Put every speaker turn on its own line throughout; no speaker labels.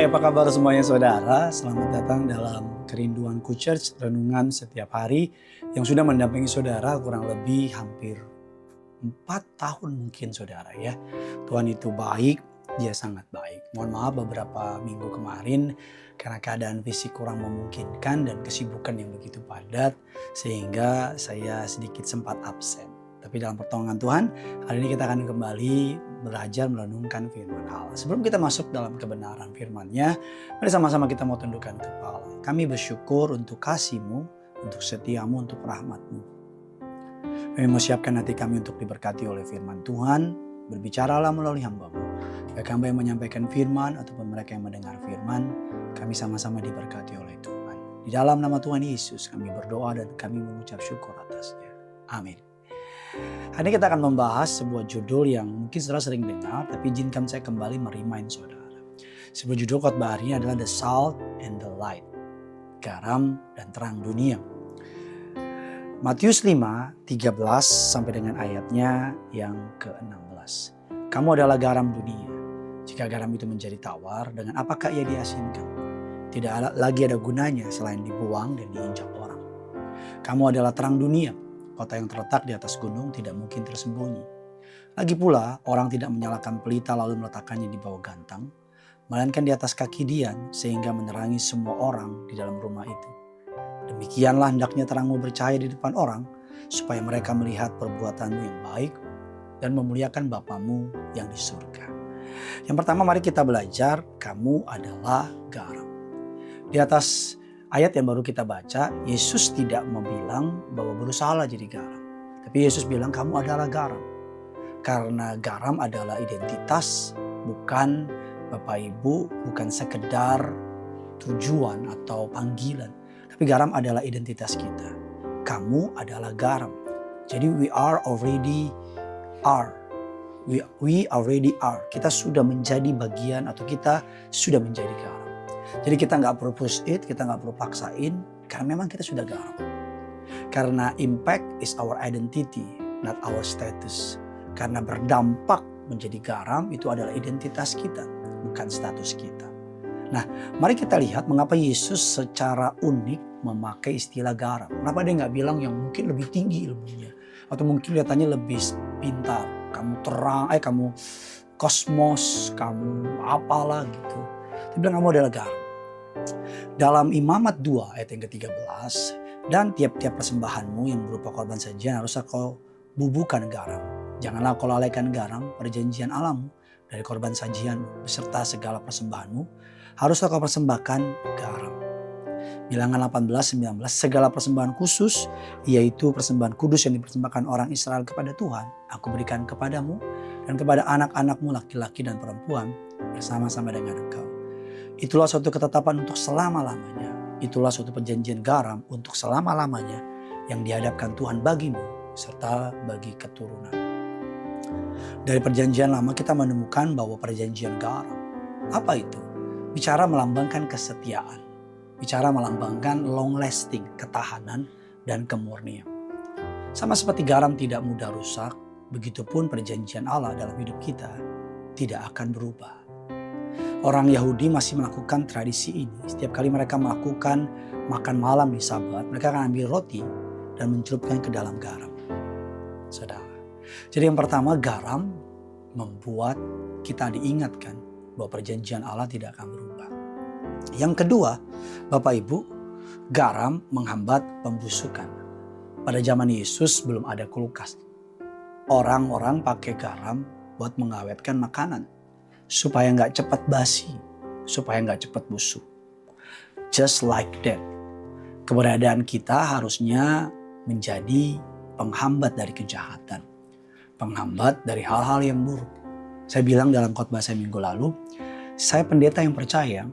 Apa kabar semuanya saudara? Selamat datang dalam Kerinduanku Church, renungan setiap hari yang sudah mendampingi saudara kurang lebih hampir 4 tahun mungkin saudara ya. Tuhan itu baik, Dia sangat baik. Mohon maaf beberapa minggu kemarin karena keadaan fisik kurang memungkinkan dan kesibukan yang begitu padat sehingga saya sedikit sempat absen. Tapi dalam pertolongan Tuhan, hari ini kita akan kembali belajar merenungkan firman Allah. Sebelum kita masuk dalam kebenaran firman-Nya, mari sama-sama kita mau tundukkan kepala. Kami bersyukur untuk kasih-Mu, untuk setia-Mu, untuk rahmat-Mu. Kami mau siapkan hati kami untuk diberkati oleh firman Tuhan. Berbicaralah melalui hamba-Mu. Baik hamba yang menyampaikan firman ataupun mereka yang mendengar firman, kami sama-sama diberkati oleh Tuhan. Di dalam nama Tuhan Yesus kami berdoa dan kami mengucap syukur atasnya. Amin. Hari ini kita akan membahas sebuah judul yang mungkin saudara sering dengar, tapi izinkan saya kembali merimain saudara. Sebuah judul khotbah hari ini adalah The Salt and the Light, garam dan terang dunia. Matius 5, 13 sampai dengan ayatnya yang ke-16. Kamu adalah garam dunia. Jika garam itu menjadi tawar, dengan apakah ia diasinkan? Tidak lagi ada gunanya selain dibuang dan diinjak orang. Kamu adalah terang dunia. Kota yang terletak di atas gunung tidak mungkin tersembunyi. Lagi pula, orang tidak menyalakan pelita lalu meletakkannya di bawah gantang, melainkan di atas kaki dian sehingga menerangi semua orang di dalam rumah itu. Demikianlah hendaknya terangmu bercahaya di depan orang, supaya mereka melihat perbuatanmu yang baik dan memuliakan Bapamu yang di surga. Yang pertama, mari kita belajar, kamu adalah garam. Di atas ayat yang baru kita baca, Yesus tidak bilang bahwa berusahalah jadi garam. Tapi Yesus bilang kamu adalah garam. Karena garam adalah identitas, bukan Bapak Ibu, bukan sekedar tujuan atau panggilan. Tapi garam adalah identitas kita. Kamu adalah garam. Jadi we already are. Kita sudah menjadi bagian atau kita sudah menjadi garam. Jadi kita nggak perlu push it, kita nggak perlu paksain, karena memang kita sudah garam. Karena impact is our identity, not our status. Karena berdampak menjadi garam itu adalah identitas kita, bukan status kita. Nah, mari kita lihat mengapa Yesus secara unik memakai istilah garam. Kenapa dia nggak bilang yang mungkin lebih tinggi ilmunya, atau mungkin kelihatannya lebih pintar, kamu terang, kamu kosmos, kamu apalah gitu. Dia bilang kamu adalah garam. Dalam Imamat 2 ayat yang ke-13, dan tiap-tiap persembahanmu yang berupa korban sajian haruslah kau bubuhkan garam. Janganlah kau lalaikan garam perjanjian Allahmu dari korban sajian beserta segala persembahanmu. Haruslah kau persembahkan garam. Bilangan 18-19, segala persembahan khusus, yaitu persembahan kudus yang dipersembahkan orang Israel kepada Tuhan, aku berikan kepadamu dan kepada anak-anakmu laki-laki dan perempuan bersama-sama dengan engkau. Itulah suatu ketetapan untuk selama-lamanya. Itulah suatu perjanjian garam untuk selama-lamanya yang dihadapkan Tuhan bagimu serta bagi keturunan. Dari perjanjian lama kita menemukan bahwa perjanjian garam. Apa itu? Bicara melambangkan kesetiaan. Bicara melambangkan long lasting, ketahanan dan kemurnian. Sama seperti garam tidak mudah rusak, begitupun perjanjian Allah dalam hidup kita tidak akan berubah. Orang Yahudi masih melakukan tradisi ini. Setiap kali mereka melakukan makan malam di Sabat, mereka akan ambil roti dan mencelupkan ke dalam garam. Saudara. Jadi yang pertama, garam membuat kita diingatkan bahwa perjanjian Allah tidak akan berubah. Yang kedua, Bapak Ibu, garam menghambat pembusukan. Pada zaman Yesus belum ada kulkas. Orang-orang pakai garam buat mengawetkan makanan. Supaya nggak cepat basi, supaya nggak cepat busuk. Just like that. Keberadaan kita harusnya menjadi penghambat dari kejahatan. Penghambat dari hal-hal yang buruk. Saya bilang dalam khotbah saya minggu lalu, saya pendeta yang percaya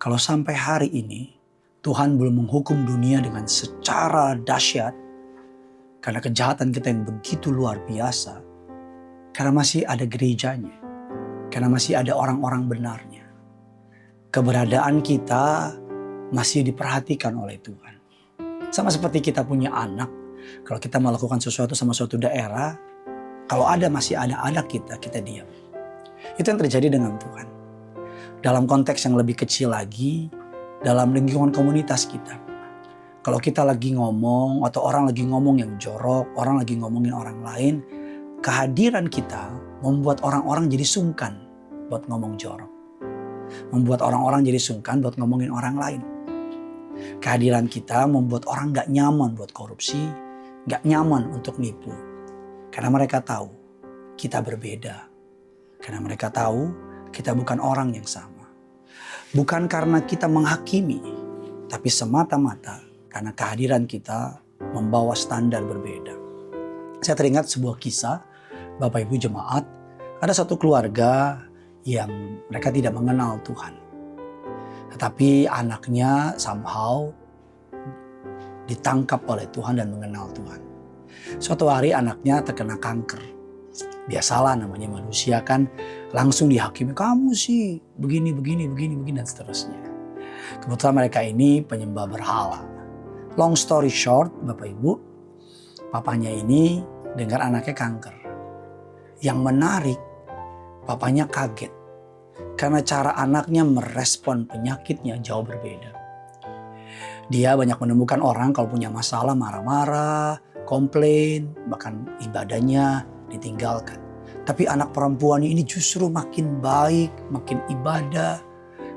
kalau sampai hari ini Tuhan belum menghukum dunia dengan secara dahsyat karena kejahatan kita yang begitu luar biasa, karena masih ada gerejanya. Karena masih ada orang-orang benarnya. Keberadaan kita masih diperhatikan oleh Tuhan. Sama seperti kita punya anak. Kalau kita melakukan sesuatu sama suatu daerah, kalau masih ada anak kita diam. Itu yang terjadi dengan Tuhan. Dalam konteks yang lebih kecil lagi, dalam lingkungan komunitas kita. Kalau kita lagi ngomong atau orang lagi ngomong yang jorok, orang lagi ngomongin orang lain, kehadiran kita membuat orang-orang jadi sungkan buat ngomong jorok. Membuat orang-orang jadi sungkan buat ngomongin orang lain. Kehadiran kita membuat orang gak nyaman buat korupsi, gak nyaman untuk nipu. Karena mereka tahu kita berbeda. Karena mereka tahu kita bukan orang yang sama. Bukan karena kita menghakimi, tapi semata-mata karena kehadiran kita membawa standar berbeda. Saya teringat sebuah kisah, Bapak Ibu jemaat, ada satu keluarga yang mereka tidak mengenal Tuhan. Tetapi anaknya somehow ditangkap oleh Tuhan dan mengenal Tuhan. Suatu hari anaknya terkena kanker. Biasalah namanya manusia kan, langsung dihakimi, kamu sih begini dan seterusnya. Kebetulan mereka ini penyembah berhala. Long story short, Bapak Ibu, papanya ini dengar anaknya kanker. Yang menarik, papanya kaget. Karena cara anaknya merespon penyakitnya jauh berbeda. Dia banyak menemukan orang kalau punya masalah marah-marah, komplain, bahkan ibadahnya ditinggalkan. Tapi anak perempuannya ini justru makin baik, makin ibadah.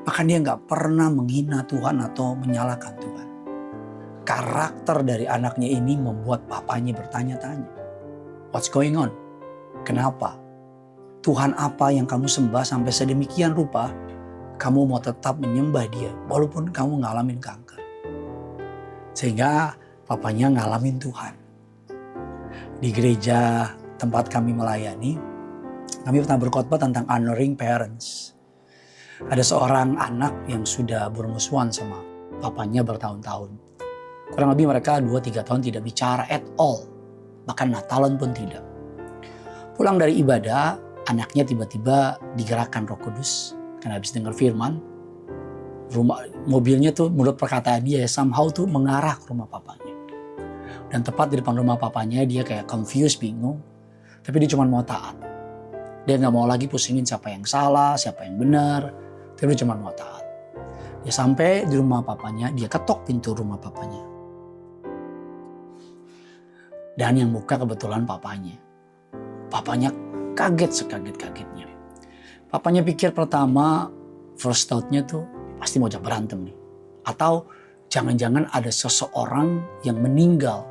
Bahkan dia gak pernah menghina Tuhan atau menyalahkan Tuhan. Karakter dari anaknya ini membuat papanya bertanya-tanya. What's going on? Kenapa? Tuhan apa yang kamu sembah sampai sedemikian rupa, kamu mau tetap menyembah dia walaupun kamu ngalamin kanker. Sehingga papanya ngalamin Tuhan. Di gereja tempat kami melayani, kami pernah berkhotbah tentang honoring parents. Ada seorang anak yang sudah bermusuhan sama papanya bertahun-tahun. Kurang lebih mereka 2-3 tahun tidak bicara at all. Bahkan Natalan pun tidak. Pulang dari ibadah, anaknya tiba-tiba digerakkan Roh Kudus. Karena habis dengar firman, mobilnya tuh menurut perkataan dia somehow tuh mengarah ke rumah papanya. Dan tepat di depan rumah papanya dia kayak confused, bingung. Tapi dia cuma mau taat. Dia gak mau lagi pusingin siapa yang salah, siapa yang benar. Tapi dia cuma mau taat. Dia sampai di rumah papanya, dia ketok pintu rumah papanya. Dan yang buka kebetulan papanya. Papanya kaget sekaget-kagetnya. Papanya pikir pertama, first thought-nya tuh pasti mau berantem nih. Atau jangan-jangan ada seseorang yang meninggal.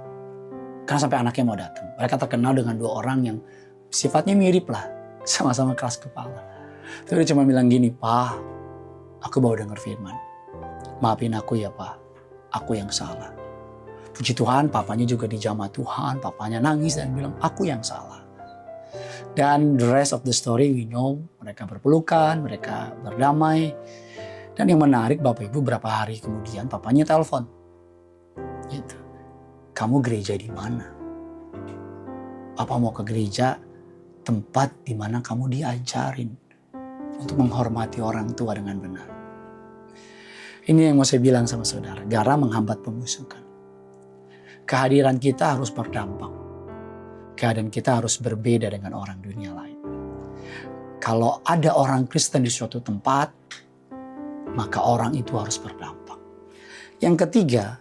Karena sampai anaknya mau datang. Mereka terkenal dengan 2 orang yang sifatnya mirip lah. Sama-sama keras kepala. Tapi dia cuma bilang gini, Pak, aku baru dengar firman. Maafin aku ya Pak, aku yang salah. Puji Tuhan, papanya juga dijamah Tuhan. Papanya nangis dan bilang, aku yang salah. Dan the rest of the story we know, mereka berpelukan, mereka berdamai. Dan yang menarik Bapak Ibu berapa hari kemudian papanya telepon. Gitu. Kamu gereja di mana? Papa mau ke gereja, tempat di mana kamu diajarin untuk menghormati orang tua dengan benar. Ini yang mau saya bilang sama saudara, garam menghambat pembusukan. Kehadiran kita harus berdampak. Keadaan kita harus berbeda dengan orang dunia lain. Kalau ada orang Kristen di suatu tempat, maka orang itu harus berdampak. Yang ketiga,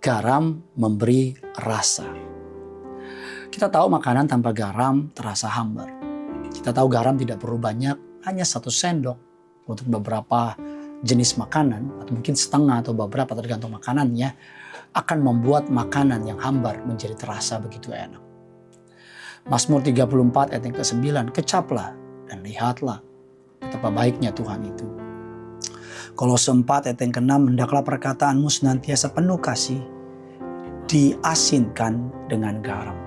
garam memberi rasa. Kita tahu makanan tanpa garam terasa hambar. Kita tahu garam tidak perlu banyak, hanya 1 sendok untuk beberapa jenis makanan, atau mungkin setengah atau beberapa tergantung makanannya, akan membuat makanan yang hambar menjadi terasa begitu enak. Mazmur 34 ayat yang ke-9, kecaplah dan lihatlah betapa baiknya Tuhan itu. Kolose 4 ayat yang ke-6, hendaklah perkataanmu senantiasa penuh kasih, diasinkan dengan garam.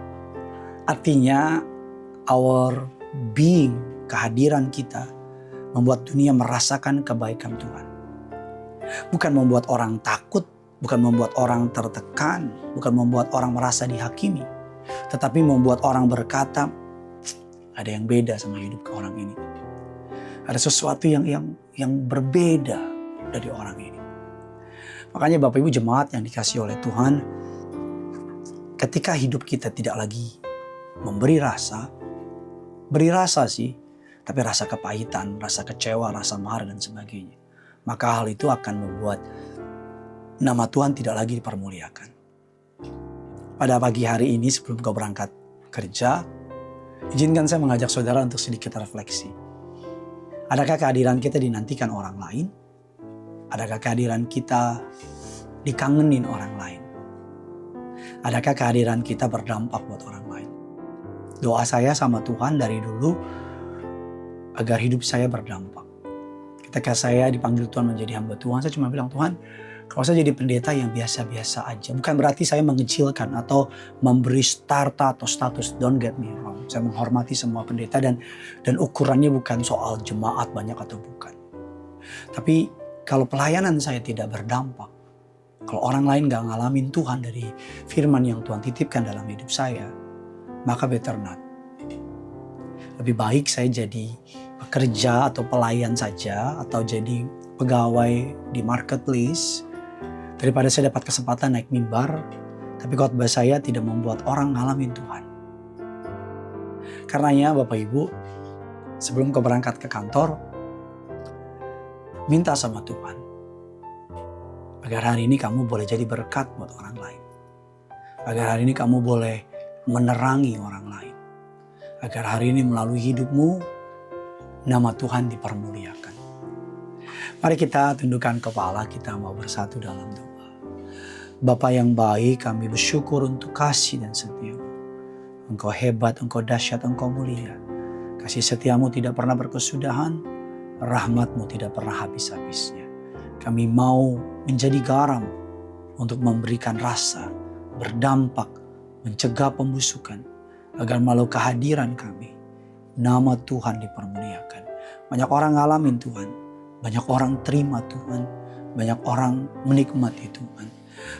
Artinya our being, kehadiran kita membuat dunia merasakan kebaikan Tuhan. Bukan membuat orang takut, bukan membuat orang tertekan, bukan membuat orang merasa dihakimi. Tetapi membuat orang berkata, ada yang beda sama hidup ke orang ini. Ada sesuatu yang berbeda dari orang ini. Makanya Bapak Ibu jemaat yang dikasihi oleh Tuhan, ketika hidup kita tidak lagi memberi rasa, beri rasa sih. tapi rasa kepahitan, rasa kecewa, rasa marah dan sebagainya. Maka hal itu akan membuat nama Tuhan tidak lagi dipermuliakan. Pada pagi hari ini sebelum kau berangkat kerja, izinkan saya mengajak saudara untuk sedikit refleksi. Adakah kehadiran kita dinantikan orang lain? Adakah kehadiran kita dikangenin orang lain? Adakah kehadiran kita berdampak buat orang lain? Doa saya sama Tuhan dari dulu agar hidup saya berdampak. Ketika saya dipanggil Tuhan menjadi hamba Tuhan, saya cuma bilang, Tuhan, kalau saya jadi pendeta yang biasa-biasa aja. Bukan berarti saya mengecilkan atau memberi starta atau status, don't get me wrong. Saya menghormati semua pendeta dan ukurannya bukan soal jemaat banyak atau bukan. Tapi kalau pelayanan saya tidak berdampak, kalau orang lain gak ngalamin Tuhan dari firman yang Tuhan titipkan dalam hidup saya, maka better not. Lebih baik saya jadi pekerja atau pelayan saja, atau jadi pegawai di marketplace, daripada saya dapat kesempatan naik mimbar, tapi khotbah saya tidak membuat orang ngalamin Tuhan. Karenanya Bapak Ibu, sebelum kau berangkat ke kantor, minta sama Tuhan, agar hari ini kamu boleh jadi berkat buat orang lain. Agar hari ini kamu boleh menerangi orang lain. Agar hari ini melalui hidupmu, nama Tuhan dipermuliakan. Mari kita tundukkan kepala, kita mau bersatu dalam doa. Bapa yang baik, kami bersyukur untuk kasih dan setia-Mu. Engkau hebat, Engkau dahsyat, Engkau mulia. Kasih setiamu tidak pernah berkesudahan, rahmat-Mu tidak pernah habis-habisnya. Kami mau menjadi garam untuk memberikan rasa, berdampak, mencegah pembusukan, agar melalui kehadiran kami, nama Tuhan dipermuliakan. Banyak orang ngalamin Tuhan, banyak orang terima Tuhan, banyak orang menikmati Tuhan.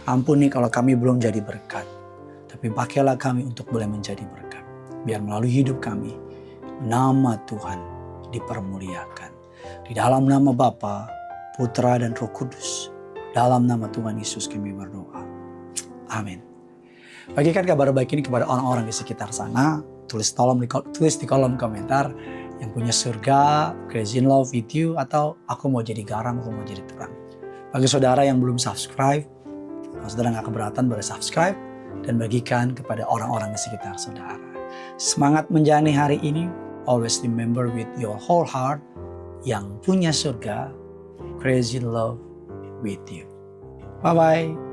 Ampuni kalau kami belum jadi berkat, tapi pakailah kami untuk boleh menjadi berkat. Biar melalui hidup kami, nama Tuhan dipermuliakan. Di dalam nama Bapa, Putra dan Roh Kudus, dalam nama Tuhan Yesus kami berdoa. Amin. Bagikan kabar baik ini kepada orang-orang di sekitar sana. Tulis di kolom komentar yang punya surga, crazy in love with you, atau aku mau jadi garam, aku mau jadi terang. Bagi saudara yang belum subscribe, kalau saudara gak keberatan boleh subscribe dan bagikan kepada orang-orang di sekitar saudara. Semangat menjalani hari ini. Always remember with your whole heart, yang punya surga, crazy in love with you. Bye-bye.